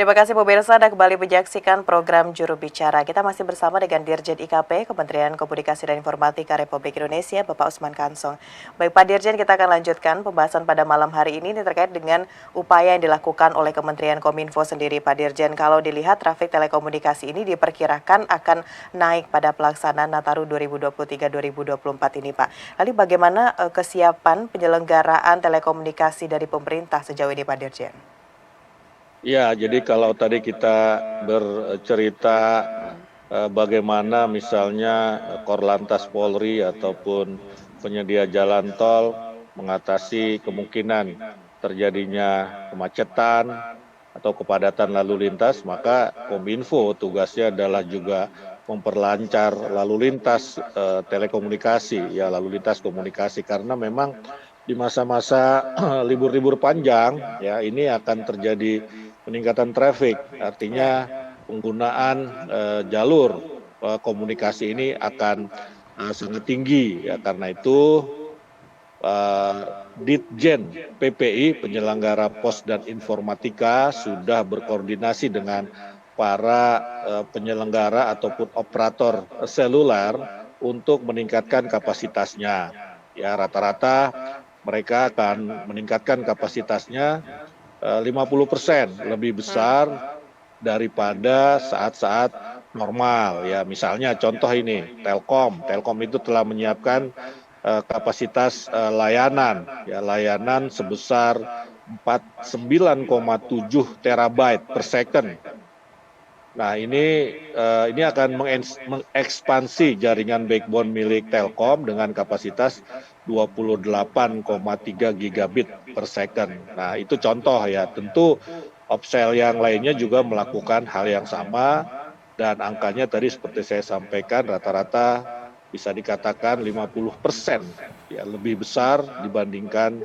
Terima kasih pemirsa, Anda kembali menyaksikan program Juru Bicara. Kita masih bersama dengan Dirjen IKP, Kementerian Komunikasi dan Informatika Republik Indonesia, Bapak Usman Kansong. Baik Pak Dirjen, kita akan lanjutkan pembahasan pada malam hari ini terkait dengan upaya yang dilakukan oleh Kementerian Kominfo sendiri, Pak Dirjen. Kalau dilihat trafik telekomunikasi ini diperkirakan akan naik pada pelaksanaan Nataru 2023-2024 ini, Pak. Lalu bagaimana kesiapan penyelenggaraan telekomunikasi dari pemerintah sejauh ini, Pak Dirjen? Ya, jadi kalau tadi kita bercerita bagaimana misalnya Korlantas Polri ataupun penyedia jalan tol mengatasi kemungkinan terjadinya kemacetan atau kepadatan lalu lintas, maka Kominfo tugasnya adalah juga memperlancar lalu lintas telekomunikasi, ya lalu lintas komunikasi, karena memang di masa-masa libur-libur panjang ya ini akan terjadi peningkatan traffic, artinya penggunaan jalur komunikasi ini akan sangat tinggi. Ya, karena itu Ditjen PPI, penyelenggara pos dan informatika, sudah berkoordinasi dengan para penyelenggara ataupun operator seluler untuk meningkatkan kapasitasnya. Ya, rata-rata mereka akan meningkatkan kapasitasnya 50% lebih besar daripada saat-saat normal. Ya, misalnya contoh ini, Telkom itu telah menyiapkan kapasitas layanan, ya layanan sebesar 49,7 terabyte per second. Nah, ini akan mengekspansi jaringan backbone milik Telkom dengan kapasitas 28,3 gigabit per second. Nah, itu contoh ya. Tentu Opsel yang lainnya juga melakukan hal yang sama, dan angkanya tadi seperti saya sampaikan rata-rata bisa dikatakan 50% ya, lebih besar dibandingkan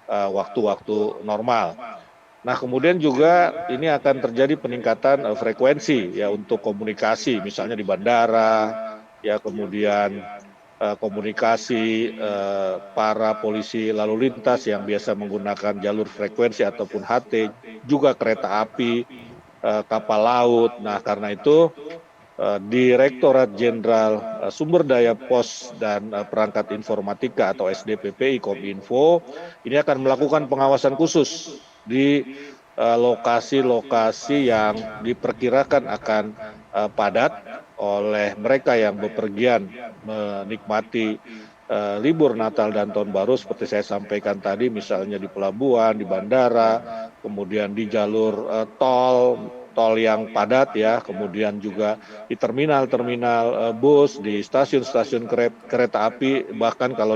waktu-waktu normal. Nah, kemudian juga ini akan terjadi peningkatan frekuensi ya untuk komunikasi, misalnya di bandara, ya kemudian komunikasi para polisi lalu lintas yang biasa menggunakan jalur frekuensi ataupun HT, juga kereta api, kapal laut. Nah, karena itu Direktorat Jenderal Sumber Daya Pos dan Perangkat Informatika atau SDPPI Kominfo ini akan melakukan pengawasan khusus di lokasi-lokasi yang diperkirakan akan padat oleh mereka yang bepergian menikmati libur Natal dan Tahun Baru, seperti saya sampaikan tadi, misalnya di pelabuhan, di bandara, kemudian di jalur tol yang padat ya, kemudian juga di terminal-terminal bus, di stasiun-stasiun kereta api, bahkan kalau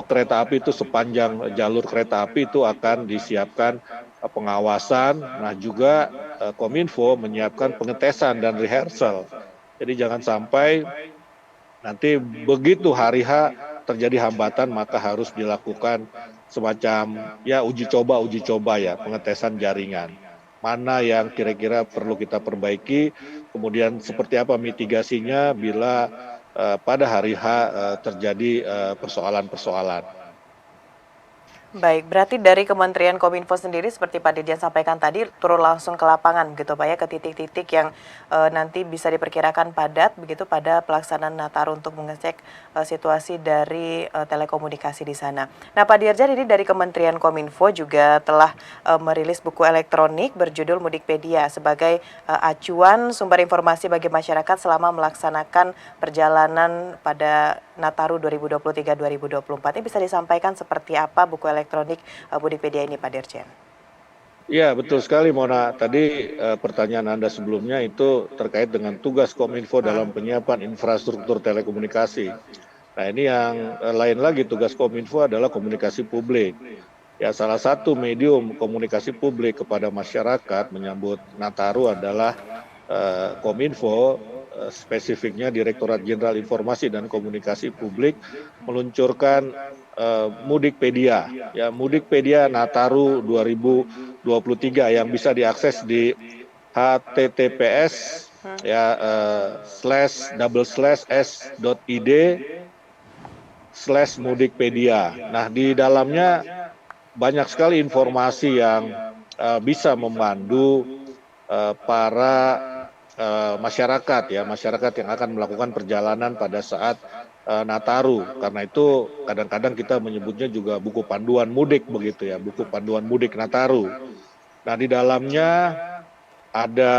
kereta api itu sepanjang jalur kereta api itu akan disiapkan pengawasan. Nah, juga Kominfo menyiapkan pengetesan dan rehearsal. Jadi jangan sampai nanti begitu hari H terjadi hambatan, maka harus dilakukan semacam ya uji coba ya, pengetesan jaringan. Mana yang kira-kira perlu kita perbaiki, kemudian seperti apa mitigasinya bila pada hari H terjadi persoalan-persoalan. Baik, berarti dari Kementerian Kominfo sendiri seperti Pak Dirjen sampaikan tadi turun langsung ke lapangan gitu Pak ya, ke titik-titik yang nanti bisa diperkirakan padat begitu pada pelaksanaan Nataru untuk mengecek situasi dari telekomunikasi di sana. Nah Pak Dirjen, ini dari Kementerian Kominfo juga telah merilis buku elektronik berjudul Mudikpedia sebagai acuan sumber informasi bagi masyarakat selama melaksanakan perjalanan pada Nataru 2023-2024. Ini bisa disampaikan seperti apa buku elektronik Mudikpedia ini Pak Dirjen? Ya, betul sekali Mona. Tadi pertanyaan Anda sebelumnya itu terkait dengan tugas Kominfo dalam penyiapan infrastruktur telekomunikasi. Nah, ini yang lain lagi, tugas Kominfo adalah komunikasi publik. Ya, salah satu medium komunikasi publik kepada masyarakat menyambut Nataru adalah Kominfo, spesifiknya Direktorat Jenderal Informasi dan Komunikasi Publik meluncurkan Mudikpedia, ya Mudikpedia Nataru 2023 yang bisa diakses di https ya /s.id/mudikpedia. Nah, di dalamnya banyak sekali informasi yang bisa memandu para masyarakat ya, masyarakat yang akan melakukan perjalanan pada saat Nataru. Karena itu kadang-kadang kita menyebutnya juga buku panduan mudik begitu ya, buku panduan mudik Nataru. Nah, di dalamnya ada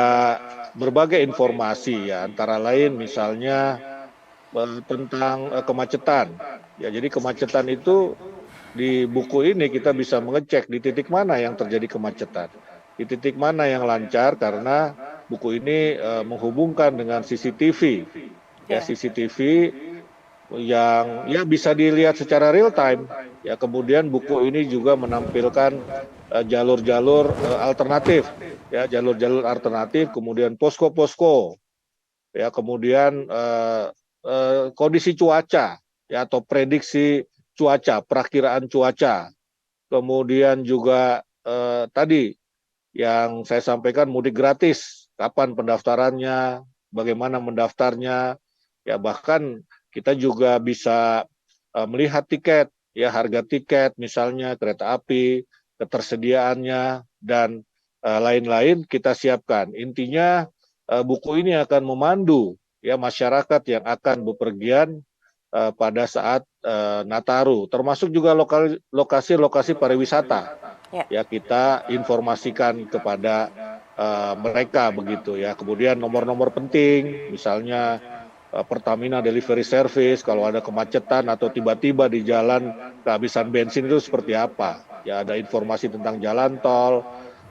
berbagai informasi ya, antara lain misalnya tentang kemacetan. Ya, jadi kemacetan itu di buku ini kita bisa mengecek di titik mana yang terjadi kemacetan, di titik mana yang lancar, karena buku ini menghubungkan dengan CCTV. Ya, Ya. CCTV yang ya bisa dilihat secara real time. Ya, kemudian buku ini juga menampilkan jalur-jalur alternatif, ya, jalur-jalur alternatif, kemudian posko-posko, ya, kemudian kondisi cuaca, ya, atau prediksi cuaca, perakiraan cuaca, kemudian juga tadi yang saya sampaikan mudik gratis, kapan pendaftarannya, bagaimana mendaftarnya, ya, bahkan kita juga bisa melihat tiket, ya, harga tiket, misalnya kereta api, ketersediaannya, dan lain-lain kita siapkan. Intinya buku ini akan memandu ya masyarakat yang akan bepergian pada saat Nataru, termasuk juga lokasi-lokasi pariwisata. Ya. Ya, kita informasikan kepada mereka begitu ya. Kemudian nomor-nomor penting, misalnya Pertamina Delivery Service, kalau ada kemacetan atau tiba-tiba di jalan kehabisan bensin itu seperti apa. Ya, ada informasi tentang jalan tol,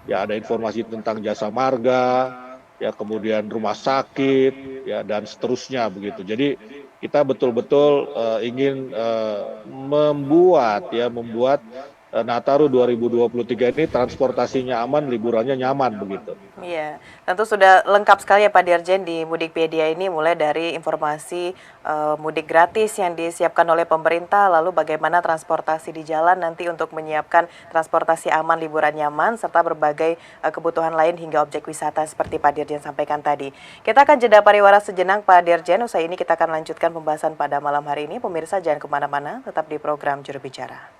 ya, ada informasi tentang jasa marga, ya, kemudian rumah sakit, ya, dan seterusnya begitu. Jadi kita betul-betul ingin membuat Nataru 2023 ini transportasinya aman, liburannya nyaman begitu. Iya, tentu sudah lengkap sekali ya Pak Dirjen di Mudikpedia ini, mulai dari informasi mudik gratis yang disiapkan oleh pemerintah, lalu bagaimana transportasi di jalan nanti untuk menyiapkan transportasi aman, liburan nyaman, serta berbagai kebutuhan lain hingga objek wisata seperti Pak Dirjen sampaikan tadi. Kita akan jeda pariwara sejenak Pak Dirjen, usai ini kita akan lanjutkan pembahasan pada malam hari ini. Pemirsa jangan kemana-mana, tetap di program Juru Bicara.